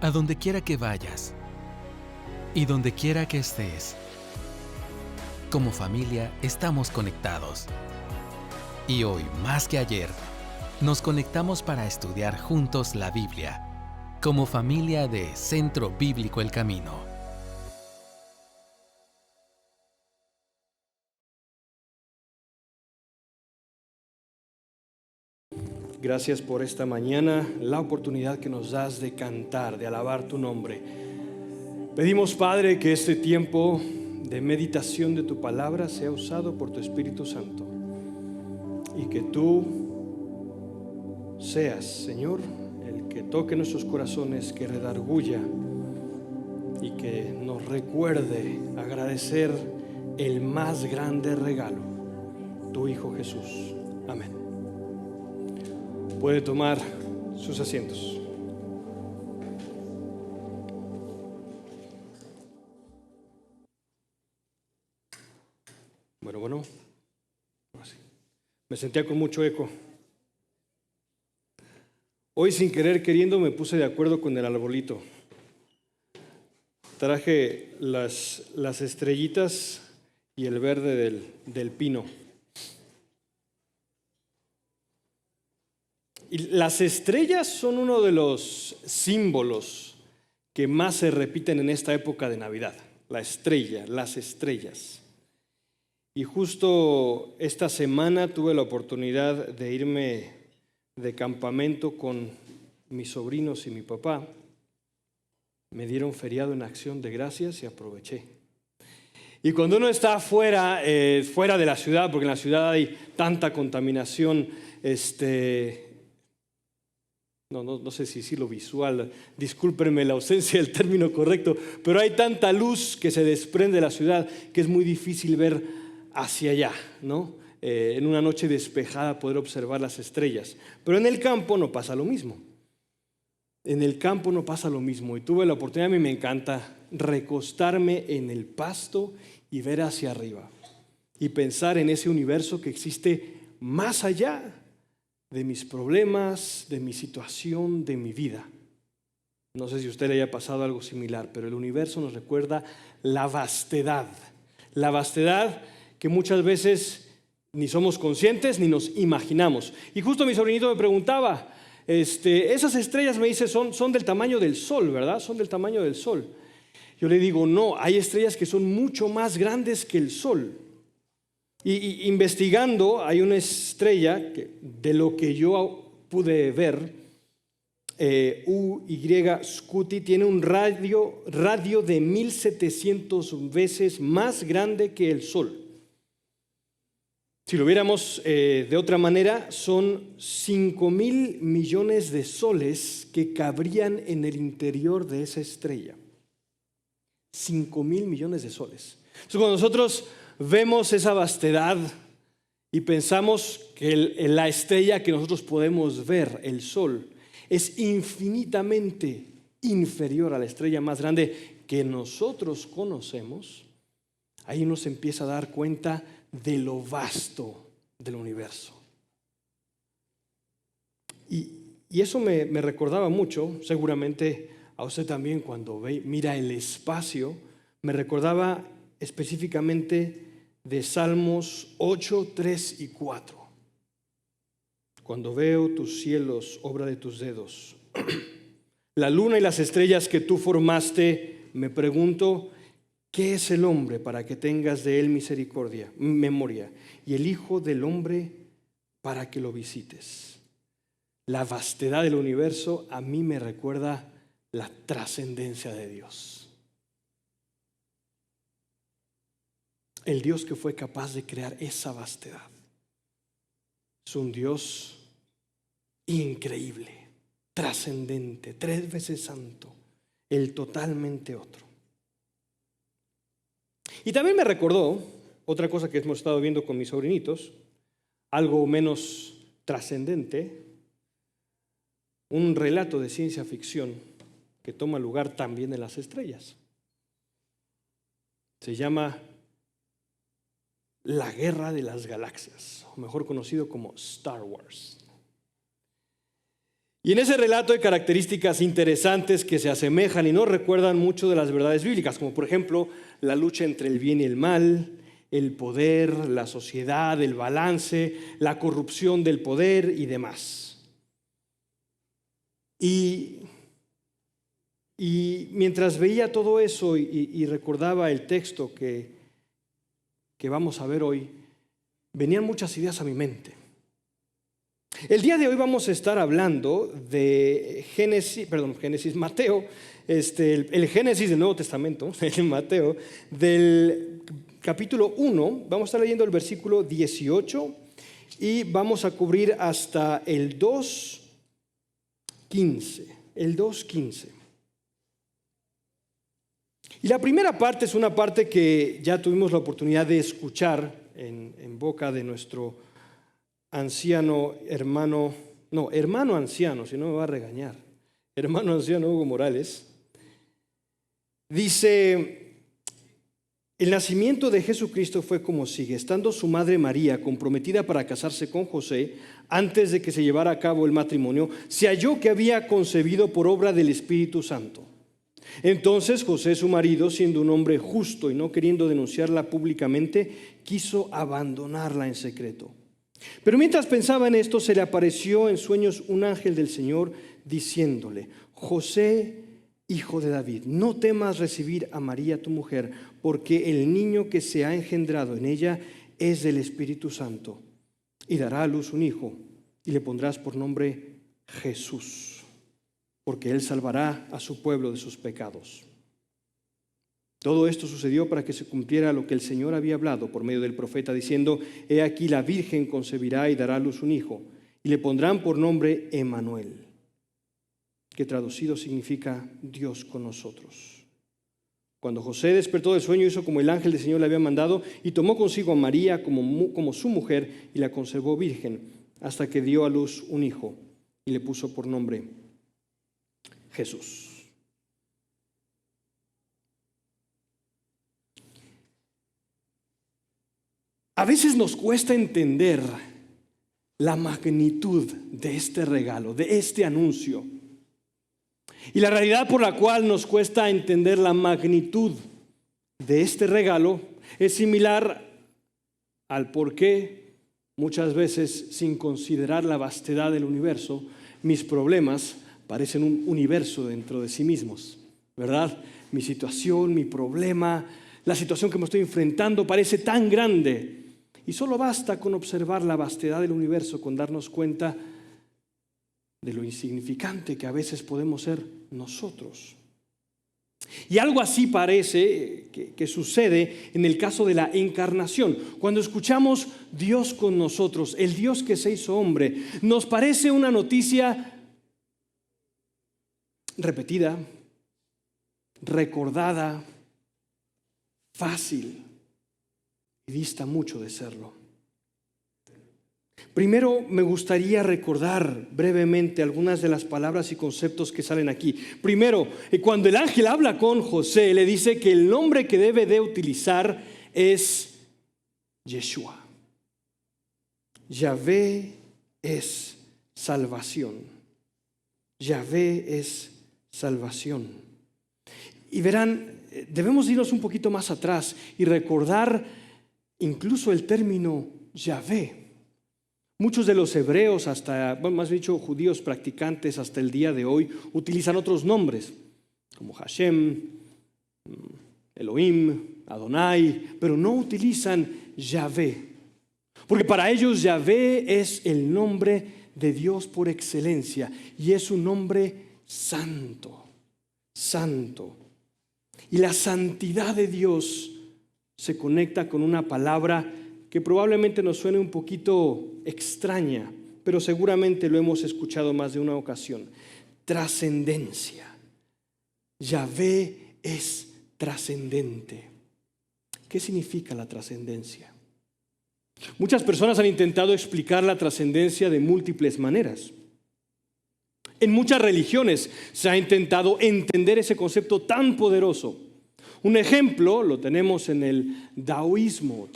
A donde quiera que vayas y donde quiera que estés, como familia estamos conectados. Y hoy, más que ayer, nos conectamos para estudiar juntos la Biblia, como familia de Centro Bíblico El Camino. Gracias por esta mañana, la oportunidad que nos das de cantar, de alabar tu nombre. Pedimos, Padre, que este tiempo de meditación de tu palabra sea usado por tu Espíritu Santo y que tú seas, Señor, el que toque nuestros corazones, que redarguya y que nos recuerde agradecer el más grande regalo, tu Hijo Jesús. Amén. Puede tomar sus asientos. Bueno. Así. Me sentía con mucho eco. Hoy, sin querer queriendo, me puse de acuerdo con el arbolito. Traje las estrellitas y el verde del pino. Y las estrellas son uno de los símbolos que más se repiten en esta época de Navidad. La estrella, las estrellas. Y justo esta semana tuve la oportunidad de irme de campamento con mis sobrinos y mi papá. Me dieron feriado en Acción de Gracias y aproveché. Y cuando uno está fuera de la ciudad, porque en la ciudad hay tanta contaminación, no sé si lo visual, discúlpenme la ausencia del término correcto, pero hay tanta luz que se desprende de la ciudad que es muy difícil ver hacia allá, ¿no? En una noche despejada poder observar las estrellas. Pero en el campo no pasa lo mismo. En el campo no pasa lo mismo. Y tuve la oportunidad, a mí me encanta recostarme en el pasto y ver hacia arriba. Y pensar en ese universo que existe más allá de mis problemas, de mi situación, de mi vida. No sé si a usted le haya pasado algo similar, pero el universo nos recuerda la vastedad que muchas veces ni somos conscientes ni nos imaginamos. Y justo mi sobrinito me preguntaba, esas estrellas, me dice, son del tamaño del sol, ¿verdad? Son del tamaño del sol. Yo le digo, no, hay estrellas que son mucho más grandes que el sol. Y investigando, hay una estrella que, de lo que yo pude ver, UY Scuti, tiene un radio de 1700 veces más grande que el Sol. Si lo viéramos de otra manera, son 5,000 millones de soles que cabrían en el interior de esa estrella. 5,000 millones de soles. Entonces, cuando nosotros vemos esa vastedad y pensamos que la estrella que nosotros podemos ver, el Sol, es infinitamente inferior a la estrella más grande que nosotros conocemos, ahí uno se empieza a dar cuenta de lo vasto del universo. Y eso me recordaba mucho, seguramente a usted también cuando mira el espacio, me recordaba específicamente de Salmos 8, 3 y 4. Cuando veo tus cielos, obra de tus dedos, la luna y las estrellas que tú formaste, me pregunto, ¿qué es el hombre para que tengas de él memoria? Y el Hijo del Hombre para que lo visites. La vastedad del universo a mí me recuerda la trascendencia de Dios. El Dios que fue capaz de crear esa vastedad es un Dios increíble, trascendente, 3 veces santo, el totalmente otro. Y también me recordó otra cosa que hemos estado viendo con mis sobrinitos, algo menos trascendente, un relato de ciencia ficción que toma lugar también en las estrellas. Se llama La Guerra de las Galaxias, o mejor conocido como Star Wars. Y en ese relato hay características interesantes que se asemejan y nos recuerdan mucho de las verdades bíblicas, como por ejemplo la lucha entre el bien y el mal, el poder, la sociedad, el balance, la corrupción del poder y demás. Y mientras veía todo eso y recordaba el texto que vamos a ver hoy, venían muchas ideas a mi mente. El día de hoy vamos a estar hablando de Mateo, el Génesis del Nuevo Testamento, el Mateo, del capítulo 1, vamos a estar leyendo el versículo 18 y vamos a cubrir hasta el 2:15. Y la primera parte es una parte que ya tuvimos la oportunidad de escuchar en boca de nuestro hermano anciano, si no me va a regañar, hermano anciano Hugo Morales. Dice: el nacimiento de Jesucristo fue como sigue. Estando su madre María comprometida para casarse con José, antes de que se llevara a cabo el matrimonio, se halló que había concebido por obra del Espíritu Santo. Entonces José, su marido, siendo un hombre justo y no queriendo denunciarla públicamente, quiso abandonarla en secreto. Pero mientras pensaba en esto, se le apareció en sueños un ángel del Señor diciéndole: José, hijo de David, no temas recibir a María tu mujer, porque el niño que se ha engendrado en ella es del Espíritu Santo, y dará a luz un hijo, y le pondrás por nombre Jesús, porque él salvará a su pueblo de sus pecados. Todo esto sucedió para que se cumpliera lo que el Señor había hablado por medio del profeta, diciendo: he aquí la virgen concebirá y dará a luz un hijo, y le pondrán por nombre Emmanuel, que traducido significa Dios con nosotros. Cuando José despertó del sueño, hizo como el ángel del Señor le había mandado, y tomó consigo a María como su mujer, y la conservó virgen, hasta que dio a luz un hijo, y le puso por nombre Jesús. A veces nos cuesta entender la magnitud de este regalo, de este anuncio. Y la realidad por la cual nos cuesta entender la magnitud de este regalo es similar al por qué muchas veces, sin considerar la vastedad del universo, mis problemas parecen un universo dentro de sí mismos, ¿verdad? Mi situación, mi problema, la situación que me estoy enfrentando parece tan grande. Y solo basta con observar la vastedad del universo, con darnos cuenta de lo insignificante que a veces podemos ser nosotros. Y algo así parece que sucede en el caso de la encarnación. Cuando escuchamos Dios con nosotros, el Dios que se hizo hombre, nos parece una noticia repetida, recordada, fácil, y dista mucho de serlo. Primero me gustaría recordar brevemente algunas de las palabras y conceptos que salen aquí. Primero, cuando el ángel habla con José, le dice que el nombre que debe de utilizar es Yeshua. Yahvé es salvación. Yahvé es salvación. Y verán, debemos irnos un poquito más atrás y recordar incluso el término Yahvé. Muchos de los hebreos, más dicho judíos practicantes hasta el día de hoy, utilizan otros nombres, como Hashem, Elohim, Adonai, pero no utilizan Yahvé. Porque para ellos Yahvé es el nombre de Dios por excelencia y es un nombre santo, santo. Y la santidad de Dios se conecta con una palabra que probablemente nos suene un poquito extraña, pero seguramente lo hemos escuchado más de una ocasión: trascendencia. Yahvé es trascendente. ¿Qué significa la trascendencia? Muchas personas han intentado explicar la trascendencia de múltiples maneras. En muchas religiones se ha intentado entender ese concepto tan poderoso. Un ejemplo lo tenemos en el taoísmo.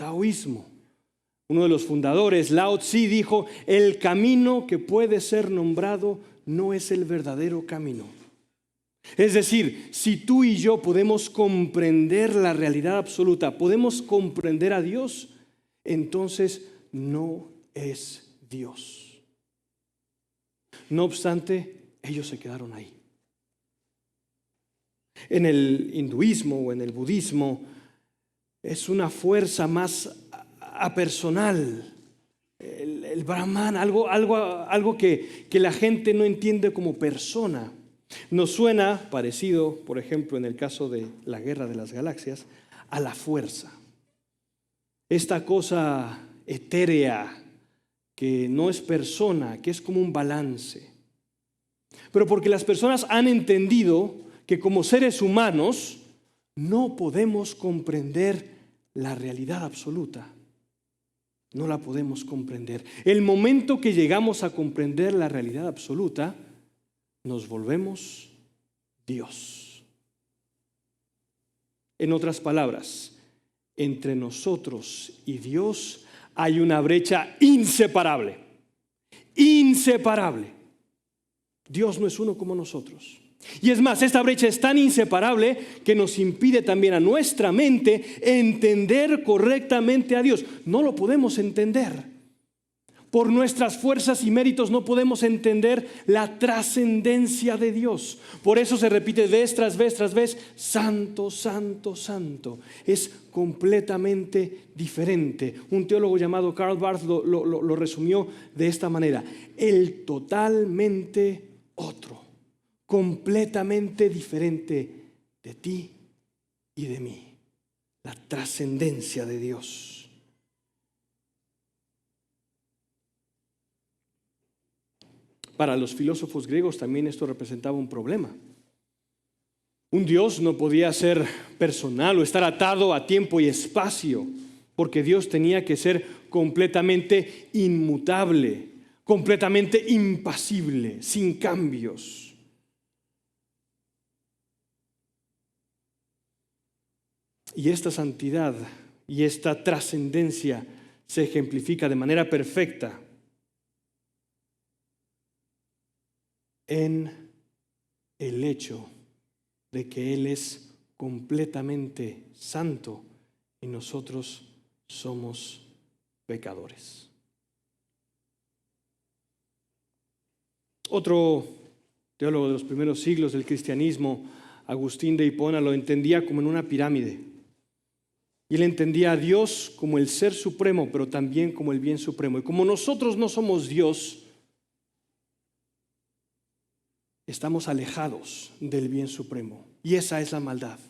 Uno de los fundadores, Lao Tzu, dijo: el camino que puede ser nombrado no es el verdadero camino. Es decir, si tú y yo podemos comprender la realidad absoluta, podemos comprender a Dios, entonces no es Dios. No obstante, ellos se quedaron ahí. En el hinduismo o en el budismo es una fuerza más apersonal. El Brahman, algo que la gente no entiende como persona. Nos suena parecido, por ejemplo, en el caso de la Guerra de las Galaxias, a la fuerza. Esta cosa etérea que no es persona, que es como un balance. Pero porque las personas han entendido que como seres humanos no podemos comprender la realidad absoluta. No la podemos comprender. El momento que llegamos a comprender la realidad absoluta, nos volvemos Dios. En otras palabras, entre nosotros y Dios hay una brecha inseparable. Inseparable. Dios no es uno como nosotros. Y es más, esta brecha es tan inseparable que nos impide también a nuestra mente entender correctamente a Dios. No lo podemos entender. Por nuestras fuerzas y méritos no podemos entender la trascendencia de Dios. Por eso se repite vez tras vez tras vez, santo, santo, santo. Es completamente diferente. Un teólogo llamado Karl Barth lo resumió de esta manera: el totalmente otro, completamente diferente de ti y de mí. La trascendencia de Dios. Para los filósofos griegos también esto representaba un problema. Un Dios no podía ser personal o estar atado a tiempo y espacio, porque Dios tenía que ser completamente inmutable, completamente impasible, sin cambios. Y esta santidad y esta trascendencia se ejemplifica de manera perfecta en el hecho de que Él es completamente santo y nosotros somos pecadores. Otro teólogo de los primeros siglos del cristianismo, Agustín de Hipona, lo entendía como en una pirámide. Y él entendía a Dios como el ser supremo, pero también como el bien supremo. Y como nosotros no somos Dios, estamos alejados del bien supremo. Y esa es la maldad.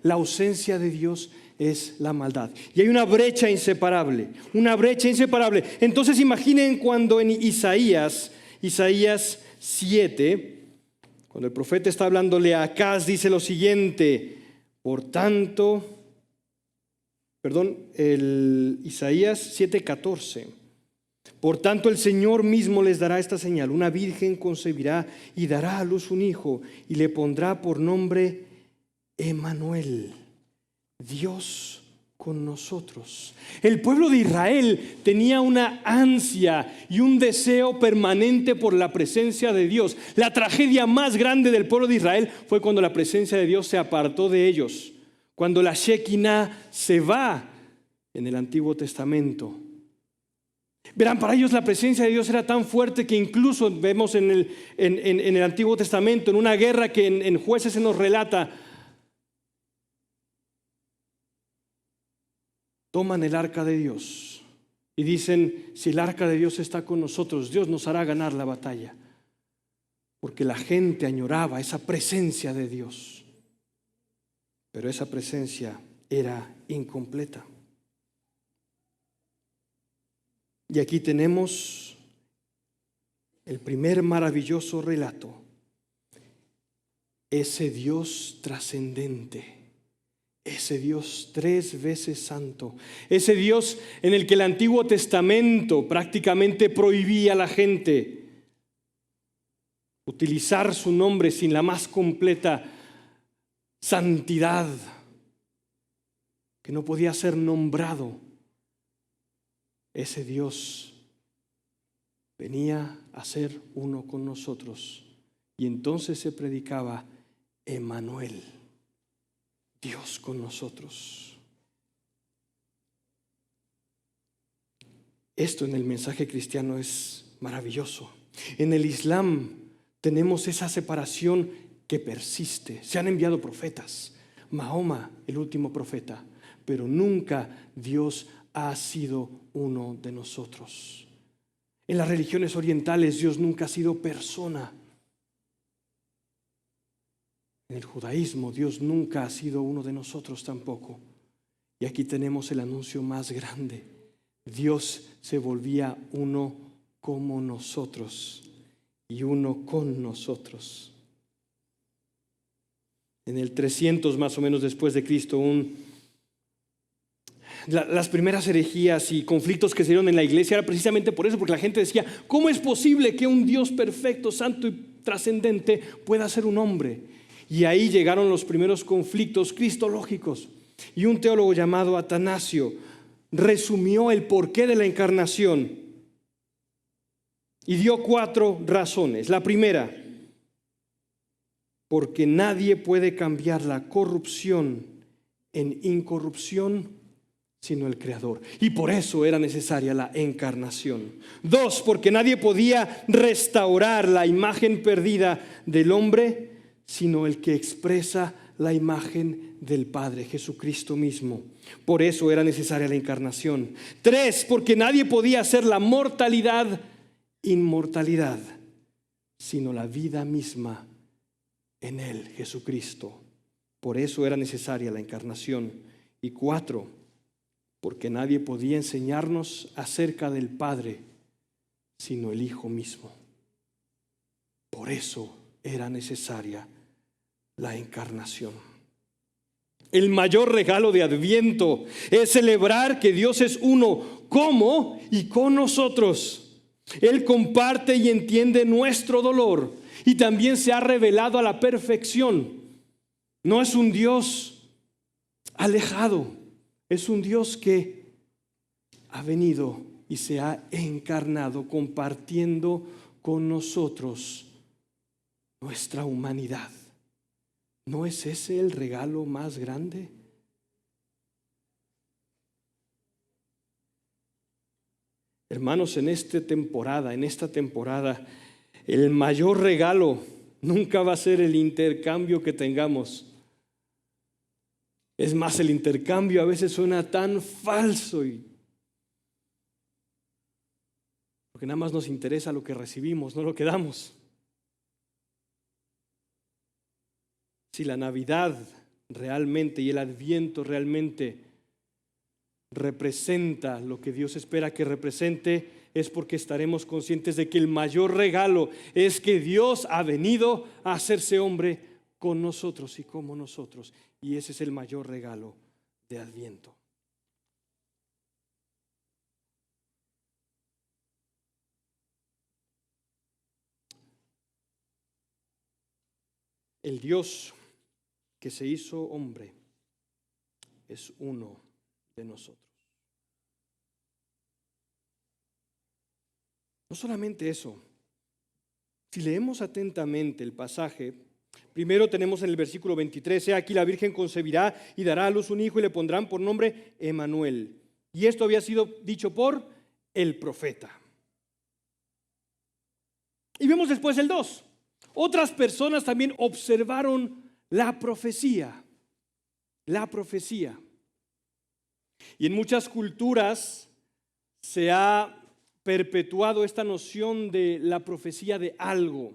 La ausencia de Dios es la maldad. Y hay una brecha inseparable. Una brecha inseparable. Entonces imaginen cuando en Isaías 7, cuando el profeta está hablándole a Acaz, dice lo siguiente: Isaías 7:14. Por tanto, el Señor mismo les dará esta señal: una virgen concebirá y dará a luz un hijo, y le pondrá por nombre Emmanuel, Dios con nosotros. El pueblo de Israel tenía una ansia y un deseo permanente por la presencia de Dios. La tragedia más grande del pueblo de Israel fue cuando la presencia de Dios se apartó de ellos, cuando la Shekinah se va en el Antiguo Testamento. Verán, para ellos la presencia de Dios era tan fuerte que incluso vemos en el Antiguo Testamento, en una guerra que en Jueces se nos relata, toman el arca de Dios y dicen: si el arca de Dios está con nosotros, Dios nos hará ganar la batalla. Porque la gente añoraba esa presencia de Dios, pero esa presencia era incompleta. Y aquí tenemos el primer maravilloso relato. Ese Dios trascendente, ese Dios 3 veces santo, ese Dios en el que el Antiguo Testamento prácticamente prohibía a la gente utilizar su nombre sin la más completa santidad, que no podía ser nombrado. Ese Dios venía a ser uno con nosotros. Y entonces se predicaba Emmanuel, Dios con nosotros. Esto en el mensaje cristiano es maravilloso. En el Islam tenemos esa separación que persiste. Se han enviado profetas, Mahoma, el último profeta, pero nunca Dios ha sido uno de nosotros. En las religiones orientales Dios nunca ha sido persona. En el judaísmo Dios nunca ha sido uno de nosotros tampoco. Y aquí tenemos el anuncio más grande. Dios se volvía uno como nosotros y uno con nosotros. En el 300 más o menos después de Cristo, las primeras herejías y conflictos que se dieron en la iglesia era precisamente por eso, porque la gente decía, ¿cómo es posible que un Dios perfecto, santo y trascendente pueda ser un hombre? Y ahí llegaron los primeros conflictos cristológicos. Y un teólogo llamado Atanasio resumió el porqué de la encarnación y dio 4 razones. La primera, porque nadie puede cambiar la corrupción en incorrupción sino el Creador. Y por eso era necesaria la encarnación. 2, porque nadie podía restaurar la imagen perdida del hombre, sino el que expresa la imagen del Padre, Jesucristo mismo. Por eso era necesaria la encarnación. 3, porque nadie podía hacer la mortalidad inmortalidad, sino la vida misma en Él, Jesucristo. Por eso era necesaria la encarnación. Y 4, porque nadie podía enseñarnos acerca del Padre, sino el Hijo mismo. Por eso era necesaria la encarnación. El mayor regalo de Adviento es celebrar que Dios es uno como y con nosotros. Él comparte y entiende nuestro dolor y también se ha revelado a la perfección. No es un Dios alejado, es un Dios que ha venido y se ha encarnado compartiendo con nosotros nuestra humanidad. ¿No es ese el regalo más grande? Hermanos, en esta temporada, el mayor regalo nunca va a ser el intercambio que tengamos. Es más, el intercambio a veces suena tan falso porque nada más nos interesa lo que recibimos, no lo que damos. Si la Navidad realmente y el Adviento realmente representa lo que Dios espera que represente, es porque estaremos conscientes de que el mayor regalo es que Dios ha venido a hacerse hombre con nosotros y como nosotros. Y ese es el mayor regalo de Adviento. El Dios que se hizo hombre es uno de nosotros. No solamente eso, si leemos atentamente el pasaje, primero tenemos en el versículo 23, he aquí la Virgen concebirá y dará a luz un hijo y le pondrán por nombre Emmanuel. Y esto había sido dicho por el profeta. Y vemos después el 2. Otras personas también observaron la profecía. La profecía. Y en muchas culturas se ha perpetuado esta noción de la profecía de algo.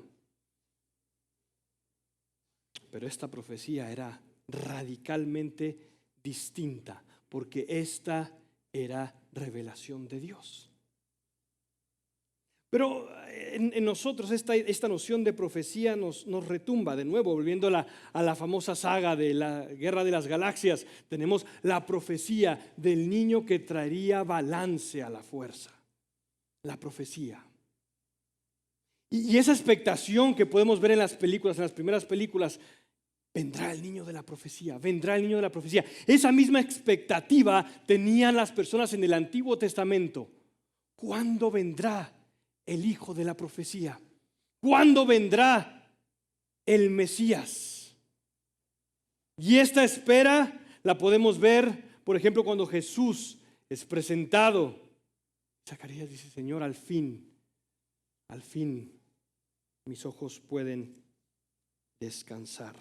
Pero esta profecía era radicalmente distinta, porque esta era revelación de Dios. Pero en nosotros esta noción de profecía nos retumba de nuevo, volviendo a la famosa saga de la Guerra de las Galaxias. Tenemos la profecía del niño que traería balance a la fuerza. La profecía. Y esa expectación que podemos ver en las películas, en las primeras películas, vendrá el niño de la profecía, vendrá el niño de la profecía. Esa misma expectativa tenían las personas en el Antiguo Testamento. ¿Cuándo vendrá el hijo de la profecía? ¿Cuándo vendrá el Mesías? Y esta espera la podemos ver, por ejemplo, cuando Jesús es presentado. Zacarías dice: Señor, al fin, mis ojos pueden descansar.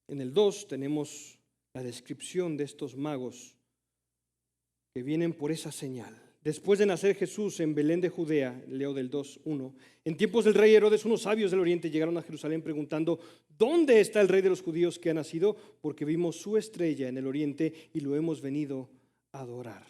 En el 2 tenemos la descripción de estos magos que vienen por esa señal. Después de nacer Jesús en Belén de Judea, leo del 2:1, en tiempos del rey Herodes, unos sabios del oriente llegaron a Jerusalén preguntando: ¿dónde está el rey de los judíos que ha nacido? Porque vimos su estrella en el oriente y lo hemos venido a adorar.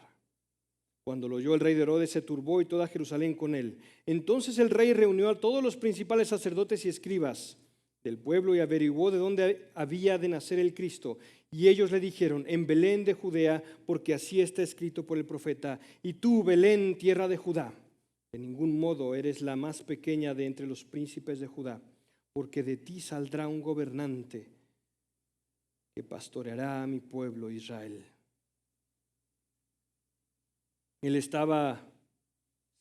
Cuando lo oyó el rey de Herodes, se turbó y toda Jerusalén con él. Entonces el rey reunió a todos los principales sacerdotes y escribas del pueblo y averiguó de dónde había de nacer el Cristo. Y ellos le dijeron: en Belén de Judea, porque así está escrito por el profeta: y tú, Belén, tierra de Judá, de ningún modo eres la más pequeña de entre los príncipes de Judá, porque de ti saldrá un gobernante que pastoreará a mi pueblo Israel. Él estaba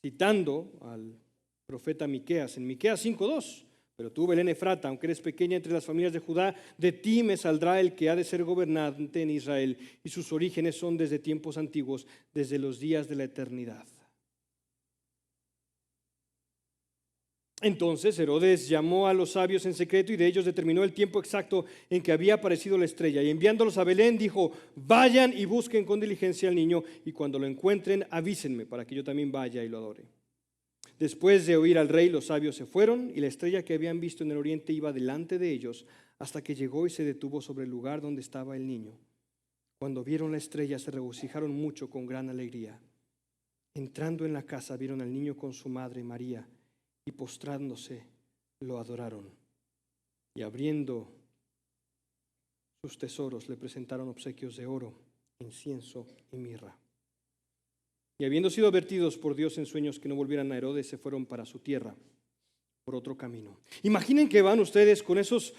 citando al profeta Miqueas en Miqueas 5:2. Pero tú, Belén Efrata, aunque eres pequeña entre las familias de Judá, de ti me saldrá el que ha de ser gobernante en Israel, y sus orígenes son desde tiempos antiguos, desde los días de la eternidad. Entonces Herodes llamó a los sabios en secreto y de ellos determinó el tiempo exacto en que había aparecido la estrella. Y enviándolos a Belén dijo: vayan y busquen con diligencia al niño, y cuando lo encuentren avísenme para que yo también vaya y lo adore. Después de oír al rey, los sabios se fueron, y la estrella que habían visto en el oriente iba delante de ellos hasta que llegó y se detuvo sobre el lugar donde estaba el niño. Cuando vieron la estrella, se regocijaron mucho con gran alegría. Entrando en la casa, vieron al niño con su madre María, y postrándose, lo adoraron. Y abriendo sus tesoros, le presentaron obsequios de oro, incienso y mirra. Y habiendo sido advertidos por Dios en sueños que no volvieran a Herodes, se fueron para su tierra por otro camino. Imaginen que van ustedes con esos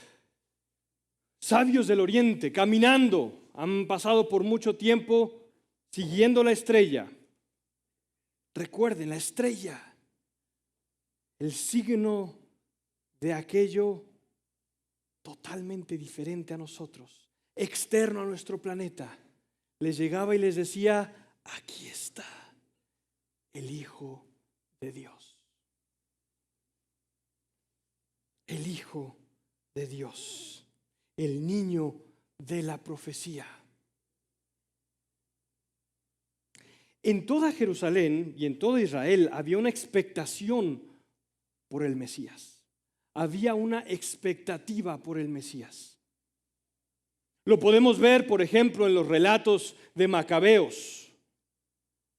sabios del oriente caminando. Han pasado por mucho tiempo siguiendo la estrella. Recuerden, la estrella, el signo de aquello totalmente diferente a nosotros, externo a nuestro planeta. Les llegaba y les decía: aquí está el Hijo de Dios. El Hijo de Dios. El niño de la profecía. En toda Jerusalén y en todo Israel había una expectación por el Mesías. Había una expectativa por el Mesías. Lo podemos ver, por ejemplo, en los relatos de Macabeos.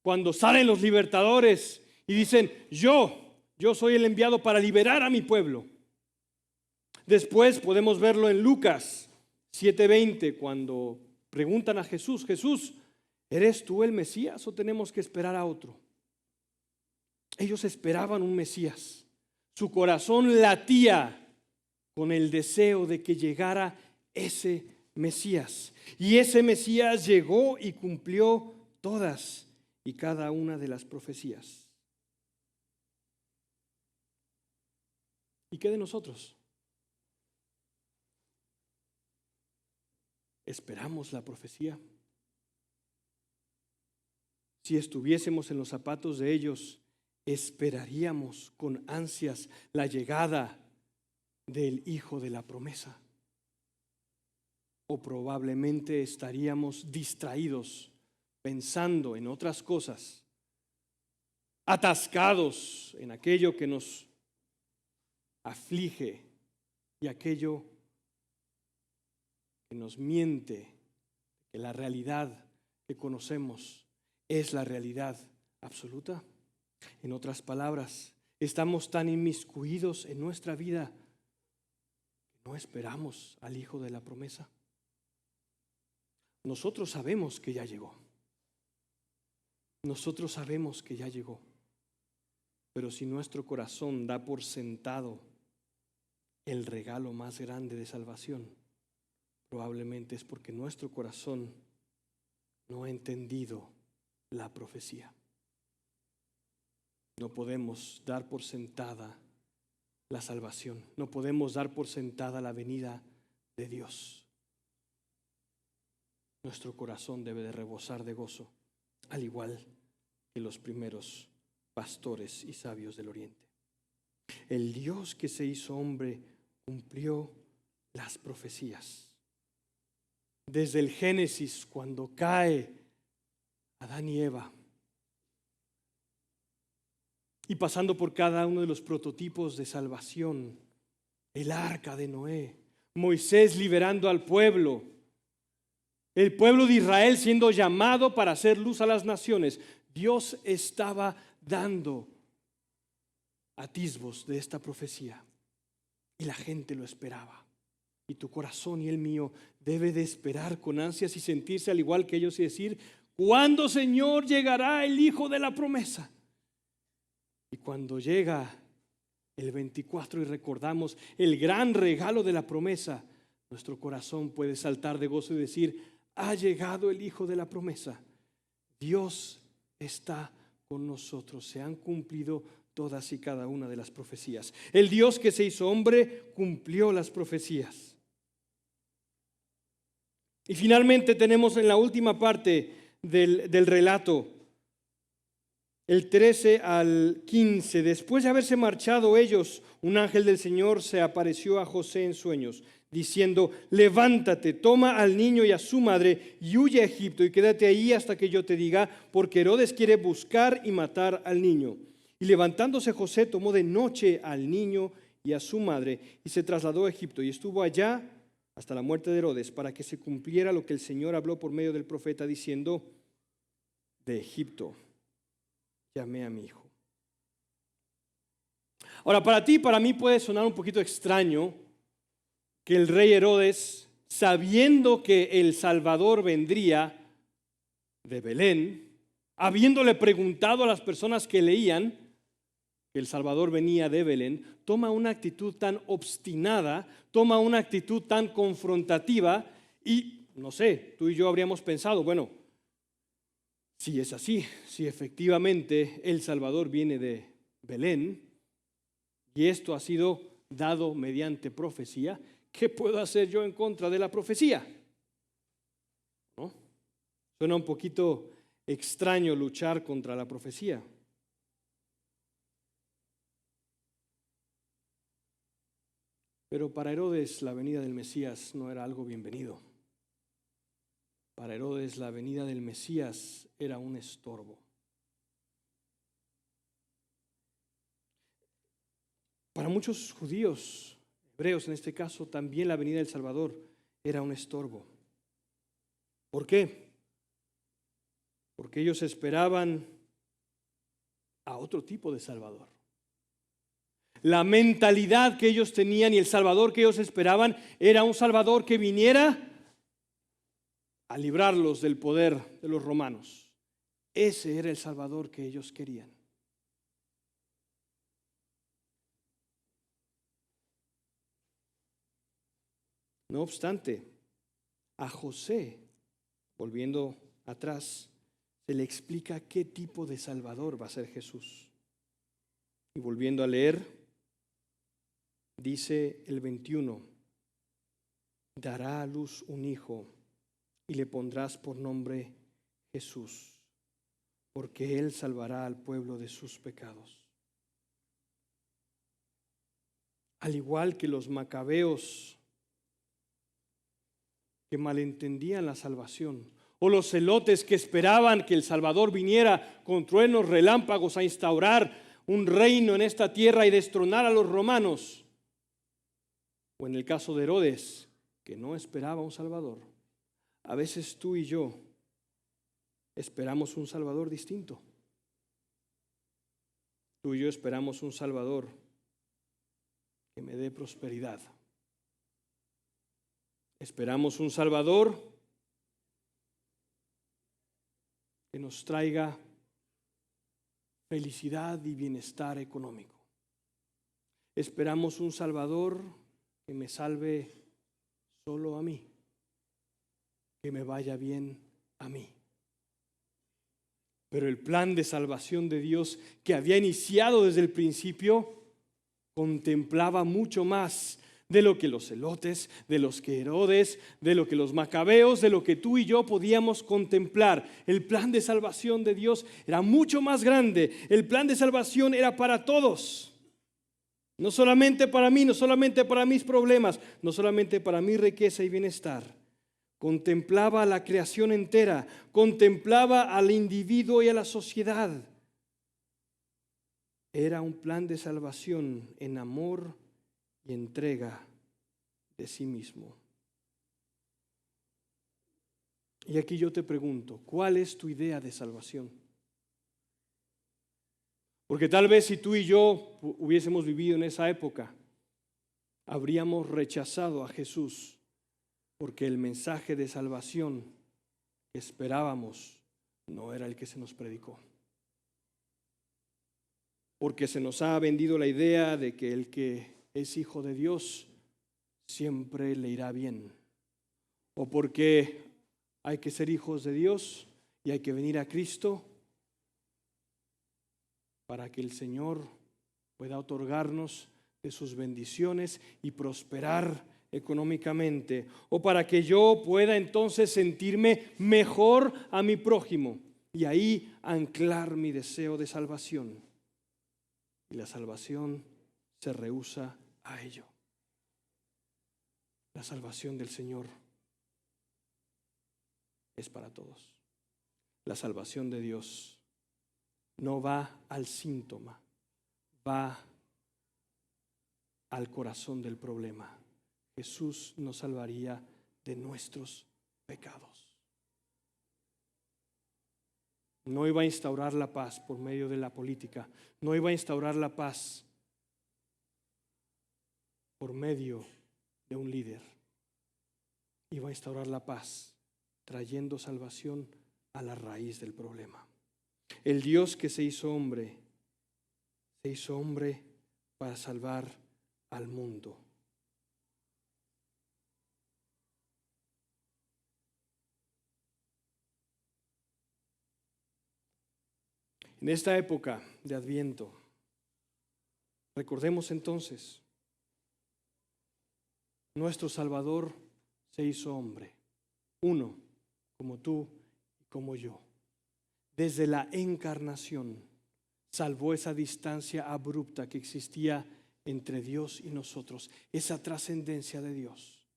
Cuando salen los libertadores y dicen: yo soy el enviado para liberar a mi pueblo. Después podemos verlo en Lucas 7:20, cuando preguntan a Jesús: Jesús, ¿eres tú el Mesías o tenemos que esperar a otro? Ellos esperaban un Mesías. Su corazón latía con el deseo de que llegara ese Mesías. Y ese Mesías llegó y cumplió todas y cada una de las profecías. ¿Y qué de nosotros? ¿Esperamos la profecía? Si estuviésemos en los zapatos de ellos, esperaríamos con ansias la llegada del Hijo de la promesa. O probablemente estaríamos distraídos pensando en otras cosas, atascados en aquello que nos aflige y aquello que nos miente, que la realidad que conocemos es la realidad absoluta. En otras palabras, estamos tan inmiscuidos en nuestra vida que no esperamos al Hijo de la promesa. Nosotros sabemos que ya llegó. Nosotros sabemos que ya llegó. Pero si nuestro corazón da por sentado el regalo más grande de salvación, probablemente es porque nuestro corazón no ha entendido la profecía. No podemos dar por sentada la salvación. No podemos dar por sentada la venida de Dios. Nuestro corazón debe de rebosar de gozo, al igual que los primeros pastores y sabios del Oriente. El Dios que se hizo hombre cumplió las profecías. Desde el Génesis, cuando cae Adán y Eva, y pasando por cada uno de los prototipos de salvación, el arca de Noé, Moisés liberando al pueblo, el pueblo de Israel siendo llamado para hacer luz a las naciones, Dios estaba dando atisbos de esta profecía y la gente lo esperaba. Y tu corazón y el mío debe de esperar con ansias y sentirse al igual que ellos y decir: ¿cuándo, Señor, llegará el Hijo de la promesa? Y cuando llega el 24 y recordamos el gran regalo de la promesa, nuestro corazón puede saltar de gozo y decir: ha llegado el Hijo de la promesa. Dios está con nosotros. Se han cumplido todas y cada una de las profecías. El Dios que se hizo hombre cumplió las profecías. Y finalmente tenemos en la última parte del relato, el 13 al 15, después de haberse marchado ellos, un ángel del Señor se apareció a José en sueños, diciendo: levántate, toma al niño y a su madre y huye a Egipto y quédate ahí hasta que yo te diga, porque Herodes quiere buscar y matar al niño. Y levantándose José, tomó de noche al niño y a su madre y se trasladó a Egipto y estuvo allá hasta la muerte de Herodes, para que se cumpliera lo que el Señor habló por medio del profeta, diciendo: de Egipto llamé a mi hijo. Ahora, para ti y para mí puede sonar un poquito extraño que el rey Herodes, sabiendo que el Salvador vendría de Belén, habiéndole preguntado a las personas que leían que el Salvador venía de Belén, toma una actitud tan obstinada, toma una actitud tan confrontativa y, no sé, tú y yo habríamos pensado, bueno, si es así, si efectivamente el Salvador viene de Belén y esto ha sido dado mediante profecía, ¿qué puedo hacer yo en contra de la profecía? ¿No? Suena un poquito extraño luchar contra la profecía. Pero para Herodes la venida del Mesías no era algo bienvenido. Para Herodes la venida del Mesías era un estorbo. Para muchos judíos, hebreos en este caso, también la venida del Salvador era un estorbo. ¿Por qué? Porque ellos esperaban a otro tipo de Salvador. La mentalidad que ellos tenían y el Salvador que ellos esperaban era un Salvador que viniera a librarlos del poder de los romanos. Ese era el Salvador que ellos querían. No obstante, a José, volviendo atrás, se le explica qué tipo de Salvador va a ser Jesús. Y volviendo a leer, dice el 21, dará a luz un hijo y le pondrás por nombre Jesús, porque él salvará al pueblo de sus pecados. Al igual que los macabeos que malentendían la salvación, o los celotes que esperaban que el Salvador viniera con truenos, relámpagos a instaurar un reino en esta tierra y destronar a los romanos, o en el caso de Herodes, que no esperaba un Salvador. A veces tú y yo esperamos un Salvador distinto. Tú y yo esperamos un Salvador que me dé prosperidad. Esperamos un Salvador que nos traiga felicidad y bienestar económico. Esperamos un Salvador que me salve solo a mí. que me vaya bien a mí. Pero el plan de salvación de Dios que había iniciado desde el principio contemplaba mucho más de lo que los celotes, de los que Herodes, de lo que los macabeos, de lo que tú y yo podíamos contemplar. El plan de salvación de Dios era mucho más grande. El plan de salvación era para todos. No solamente para mí, no solamente para mis problemas, no solamente para mi riqueza y bienestar. Contemplaba a la creación entera, contemplaba al individuo y a la sociedad. Era un plan de salvación en amor y entrega de sí mismo. Y aquí yo te pregunto, ¿cuál es tu idea de salvación? Porque tal vez si tú y yo hubiésemos vivido en esa época, habríamos rechazado a Jesús, porque el mensaje de salvación que esperábamos no era el que se nos predicó. Porque se nos ha vendido la idea de que el que es hijo de Dios siempre le irá bien. O porque hay que ser hijos de Dios y hay que venir a Cristo para que el Señor pueda otorgarnos de sus bendiciones y prosperar económicamente. O para que yo pueda entonces sentirme mejor a mi prójimo y ahí anclar mi deseo de salvación. Y la salvación se rehúsa a ello. La salvación del Señor es para todos. La salvación de Dios no va al síntoma, va al corazón del problema. Jesús nos salvaría de nuestros pecados. No iba a instaurar la paz por medio de la política. No iba a instaurar la paz por medio de un líder. Iba a instaurar la paz trayendo salvación a la raíz del problema. El Dios que se hizo hombre para salvar al mundo. En esta época de Adviento, recordemos entonces, nuestro Salvador se hizo hombre, uno como tú y como yo. Desde la encarnación salvó esa distancia abrupta que existía entre Dios y nosotros, esa trascendencia de Dios.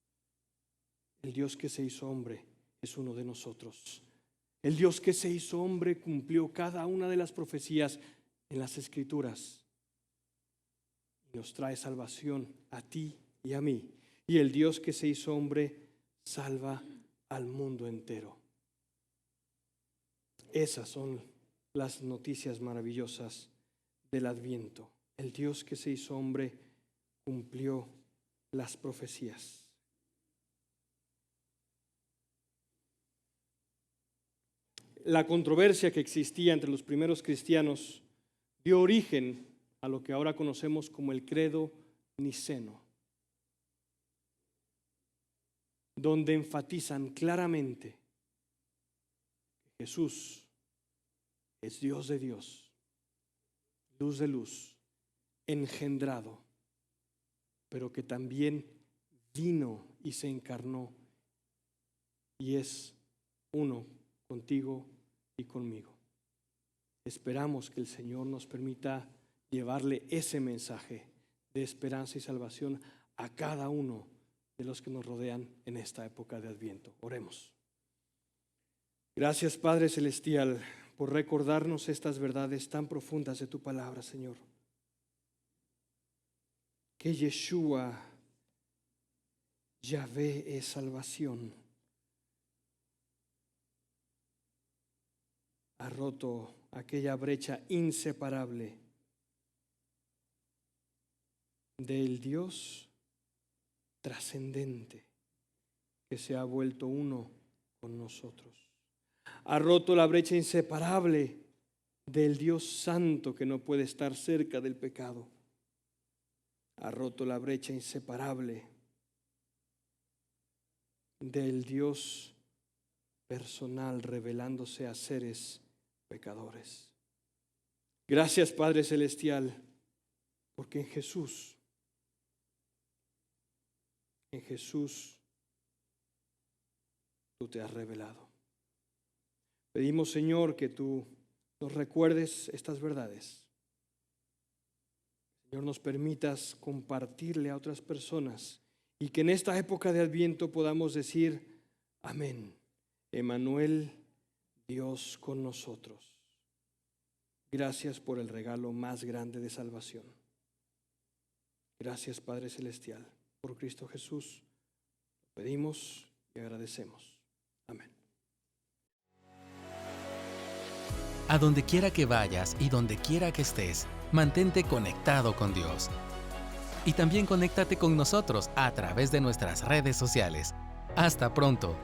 El Dios que se hizo hombre es uno de nosotros. El Dios que se hizo hombre cumplió cada una de las profecías en las Escrituras y nos trae salvación a ti y a mí. Y el Dios que se hizo hombre salva al mundo entero. Esas son las noticias maravillosas del Adviento. El Dios que se hizo hombre cumplió las profecías. La controversia que existía entre los primeros cristianos dio origen a lo que ahora conocemos como el credo niceno, donde enfatizan claramente que Jesús es Dios de Dios, luz de luz, engendrado, pero que también vino y se encarnó y es uno contigo y conmigo. Esperamos que el Señor nos permita llevarle ese mensaje de esperanza y salvación a cada uno de los que nos rodean en esta época de Adviento. Oremos. Gracias, Padre Celestial, por recordarnos estas verdades tan profundas de tu palabra, Señor. Que Yeshua, Yahvé, es salvación. Ha roto aquella brecha inseparable del Dios trascendente que se ha vuelto uno con nosotros. Ha roto la brecha inseparable del Dios santo que no puede estar cerca del pecado. Ha roto la brecha inseparable del Dios personal revelándose a seres pecadores. Gracias, Padre Celestial, porque en Jesús tú te has revelado. Pedimos, Señor, que tú nos recuerdes estas verdades. Señor, nos permitas compartirle a otras personas y que en esta época de Adviento podamos decir: amén. Emmanuel, Dios con nosotros. Gracias por el regalo más grande de salvación. Gracias, Padre Celestial, por Cristo Jesús. Lo pedimos y agradecemos. Amén. A donde quiera que vayas y donde quiera que estés, mantente conectado con Dios. Y también conéctate con nosotros a través de nuestras redes sociales. Hasta pronto.